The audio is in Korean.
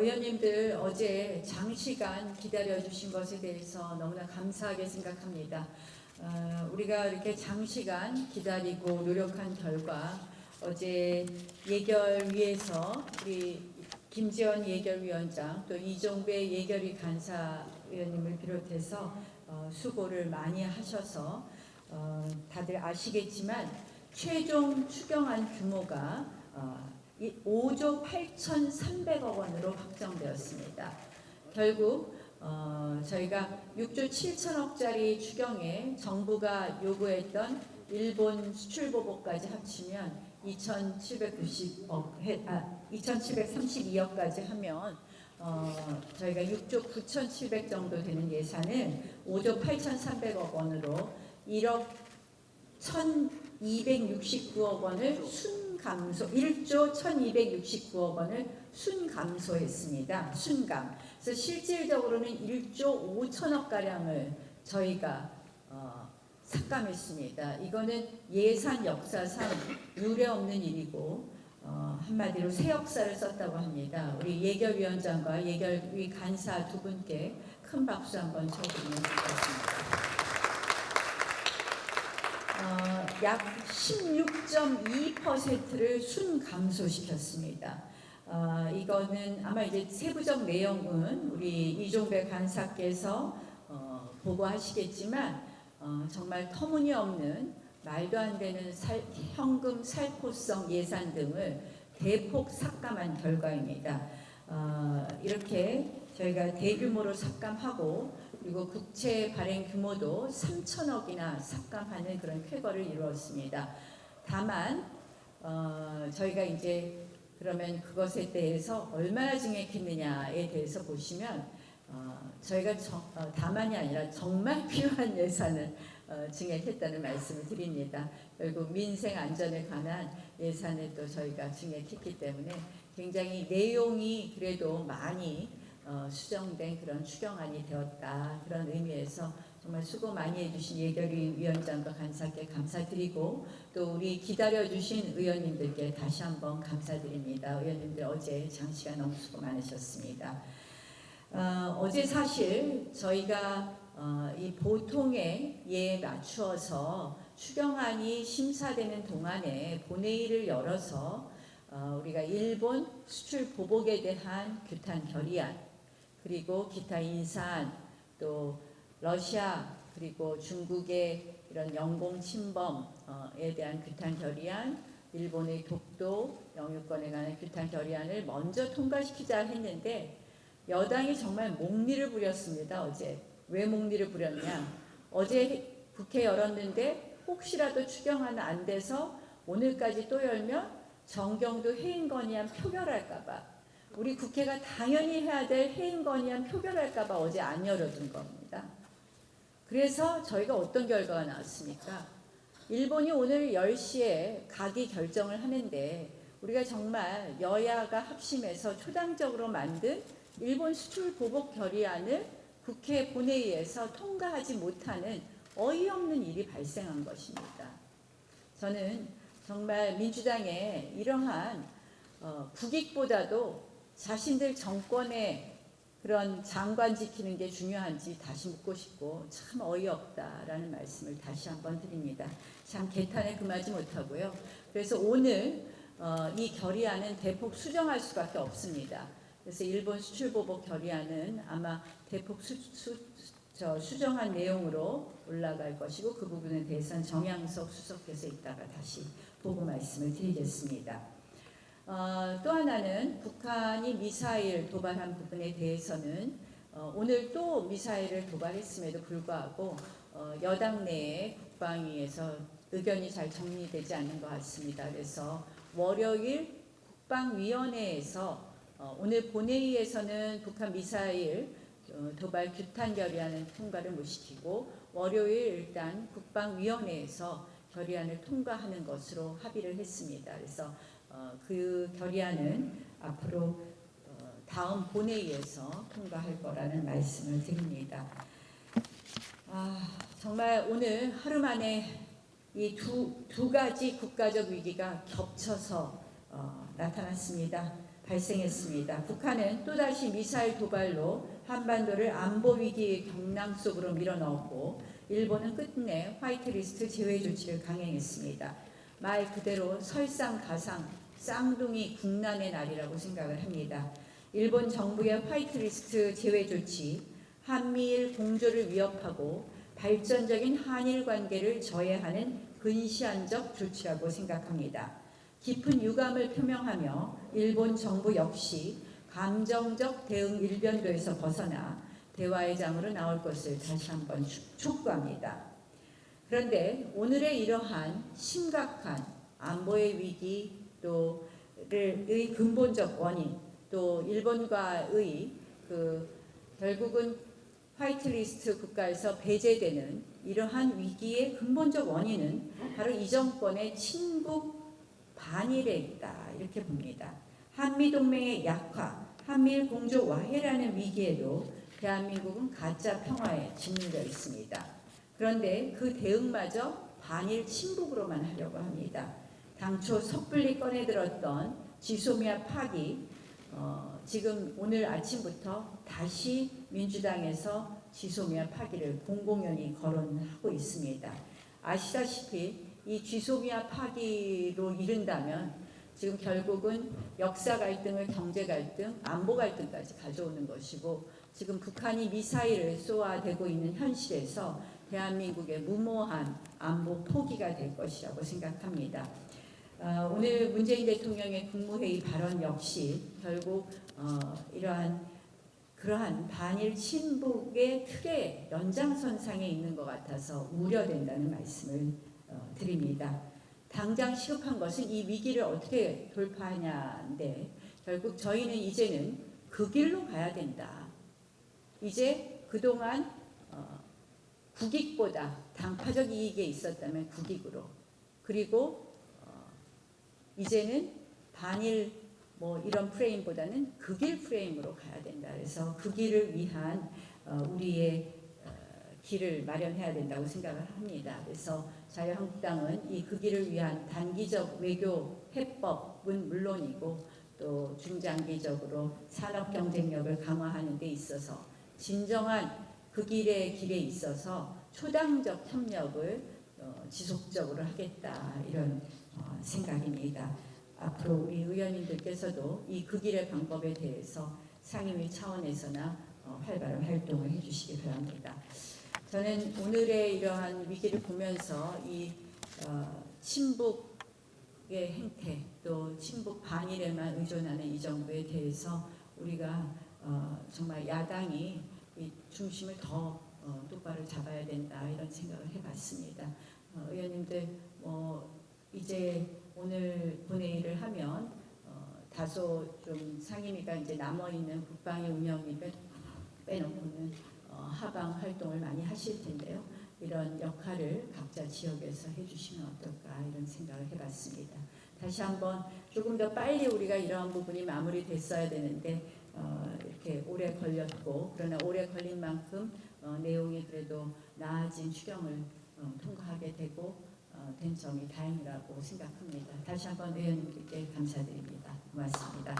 의원님들 어제 장시간 기다려주신 것에 대해서 너무나 감사하게 생각합니다. 우리가 이렇게 장시간 기다리고 노력한 결과 어제 예결위에서 우리 김지원 예결위원장 또 이종배 예결위 간사 의원님을 비롯해서 수고를 많이 하셔서 다들 아시겠지만 최종 추경안 규모가 5조 8,300억 원으로 확정되었습니다. 결국 저희가 6조 7천억짜리 추경에 정부가 요구했던 일본 수출 보복까지 합치면 2,732억까지 하면 저희가 6조 9,700 정도 되는 예산을 5조 8,300억 원으로 1억 1,269억 원을 순감소, 1조 1,269억 원을 순감소했습니다. 순감. 그래서 실질적으로는 1조 5천억 가량을 저희가 삭감했습니다. 이거는 예산 역사상 유례없는 일이고 한마디로 새 역사를 썼다고 합니다. 우리 예결위원장과 예결위 간사 두 분께 큰 박수 한번 쳐드리면 좋겠습니다. 약 16.2%를 순감소시켰습니다. 이거는 아마 이제 세부적 내용은 우리 이종배 간사께서 보고하시겠지만 정말 터무니없는 말도 안 되는 현금 살포성 예산 등을 대폭 삭감한 결과입니다. 이렇게 저희가 대규모로 삭감하고 그리고 국채 발행 규모도 3천억이나 삭감하는 그런 쾌거를 이루었습니다. 다만 저희가 이제 그러면 그것에 대해서 얼마나 증액했느냐에 대해서 보시면 저희가 다만이 아니라 정말 필요한 예산을 증액했다는 말씀을 드립니다. 결국 민생 안전에 관한 예산을 또 저희가 증액했기 때문에 굉장히 내용이 그래도 많이 수정된 그런 추경안이 되었다. 그런 의미에서 정말 수고 많이 해주신 예결위 위원장과 간사께 감사드리고 또 우리 기다려주신 의원님들께 다시 한번 감사드립니다. 의원님들 어제 장시간 너무 수고 많으셨습니다. 어제 사실 저희가 이 보통의 예에 맞추어서 추경안이 심사되는 동안에 본회의를 열어서 우리가 일본 수출 보복에 대한 규탄 결의안 그리고 기타 인사안 또 러시아 그리고 중국의 이런 영공 침범에 대한 규탄 결의안 일본의 독도 영유권에 관한 규탄 결의안을 먼저 통과시키자 했는데 여당이 정말 목리를 부렸습니다. 어제. 왜 목리를 부렸냐. 어제 국회 열었는데 혹시라도 추경안 안 돼서 오늘까지 또 열면 정경도 해임건의안 표결할까봐 우리 국회가 당연히 해야 될 해임건의안 표결할까봐 어제 안 열어둔 겁니다. 그래서 저희가 어떤 결과가 나왔습니까? 일본이 오늘 10시에 가기 결정을 하는데 우리가 정말 여야가 합심해서 초당적으로 만든 일본 수출 보복 결의안을 국회 본회의에서 통과하지 못하는 어이없는 일이 발생한 것입니다. 저는 정말 민주당의 이러한 국익보다도 자신들 정권의 그런 장관 지키는 게 중요한지 다시 묻고 싶고 참 어이없다라는 말씀을 다시 한번 드립니다. 참 개탄에 금하지 못하고요. 그래서 오늘 이 결의안은 대폭 수정할 수밖에 없습니다. 그래서 일본 수출보복 결의안은 아마 대폭 수정한 내용으로 올라갈 것이고 그 부분에 대해서는 정양석 수석께서 이따가 다시 보고 말씀을 드리겠습니다. 또 하나는 북한이 미사일 도발한 부분에 대해서는 오늘 또 미사일을 도발했음에도 불구하고 여당 내에 국방위에서 의견이 잘 정리되지 않는 것 같습니다. 그래서 월요일 국방위원회에서 오늘 본회의에서는 북한 미사일 도발 규탄 결의안을 통과를 못 시키고 월요일 일단 국방위원회에서 결의안을 통과하는 것으로 합의를 했습니다. 그래서 그 결의안은 앞으로 다음 본회의에서 통과할 거라는 말씀을 드립니다. 정말 오늘 하루 만에 이 두 가지 국가적 위기가 겹쳐서 나타났습니다. 발생했습니다. 북한은 또다시 미사일 도발로 한반도를 안보 위기 경랑 속으로 밀어넣었고 일본은 끝내 화이트리스트 제외 조치를 강행했습니다. 말 그대로 설상가상 쌍둥이 국난의 날이라고 생각을 합니다. 일본 정부의 화이트리스트 제외 조치, 한미일 공조를 위협하고 발전적인 한일 관계를 저해하는 근시안적 조치라고 생각합니다. 깊은 유감을 표명하며 일본 정부 역시 감정적 대응 일변도에서 벗어나 대화의 장으로 나올 것을 다시 한번 촉구합니다. 그런데 오늘의 이러한 심각한 안보의 위기 또의 근본적 원인 또 일본과의 결국은 화이트리스트 국가에서 배제되는 이러한 위기의 근본적 원인은 바로 이 정권의 친북 반일에 있다 이렇게 봅니다. 한미동맹의 약화, 한미일 공조 와해라는 위기에도 대한민국은 가짜 평화에 짓눌려 있습니다. 그런데 그 대응마저 반일 친북으로만 하려고 합니다. 당초 섣불리 꺼내들었던 지소미아 파기 지금 오늘 아침부터 다시 민주당에서 지소미아 파기를 공공연히 거론하고 있습니다. 아시다시피 이 지소미아 파기로 이른다면 지금 결국은 역사 갈등을 경제 갈등, 안보 갈등까지 가져오는 것이고 지금 북한이 미사일을 쏘아대고 있는 현실에서 대한민국의 무모한 안보 포기가 될 것이라고 생각합니다. 오늘 문재인 대통령의 국무회의 발언 역시 결국 그러한 반일 친북의 틀의 연장선상에 있는 것 같아서 우려된다는 말씀을 드립니다. 당장 시급한 것은 이 위기를 어떻게 돌파하냐인데 결국 저희는 이제는 그 길로 가야 된다. 이제 그동안 국익보다 당파적 이익에 있었다면 국익으로 그리고 이제는 반일 이런 프레임보다는 그 길 프레임으로 가야 된다. 그래서 그 길을 위한 우리의 길을 마련해야 된다고 생각을 합니다. 그래서 자유한국당은 이 그 길을 위한 단기적 외교 해법은 물론이고 또 중장기적으로 산업 경쟁력을 강화하는 데 있어서 진정한 그 길에 있어서 초당적 협력을 지속적으로 하겠다 이런 생각입니다. 앞으로 우리 의원님들께서도 이 그 길의 방법에 대해서 상임위 차원에서나 활발한 활동을 해주시기 바랍니다. 저는 오늘의 이러한 위기를 보면서 이 친북의 행태 또 친북 반일에만 의존하는 이 정부에 대해서 우리가 정말 야당이 이 중심을 더 똑바로 잡아야 된다 이런 생각을 해봤습니다. 의원님들 이제 오늘 본회의를 하면 다소 좀 상임위가 이제 남아 있는 국방위 운영위 빼놓고는 하방 활동을 많이 하실 텐데요. 이런 역할을 각자 지역에서 해주시면 어떨까 이런 생각을 해봤습니다. 다시 한번 조금 더 빨리 우리가 이러한 부분이 마무리됐어야 되는데 이렇게 오래 걸렸고 그러나 오래 걸린 만큼 내용이 그래도 나아진 추경을 통과하게 되고 된 점이 다행이라고 생각합니다. 다시 한번 의원님께 감사드립니다. 고맙습니다.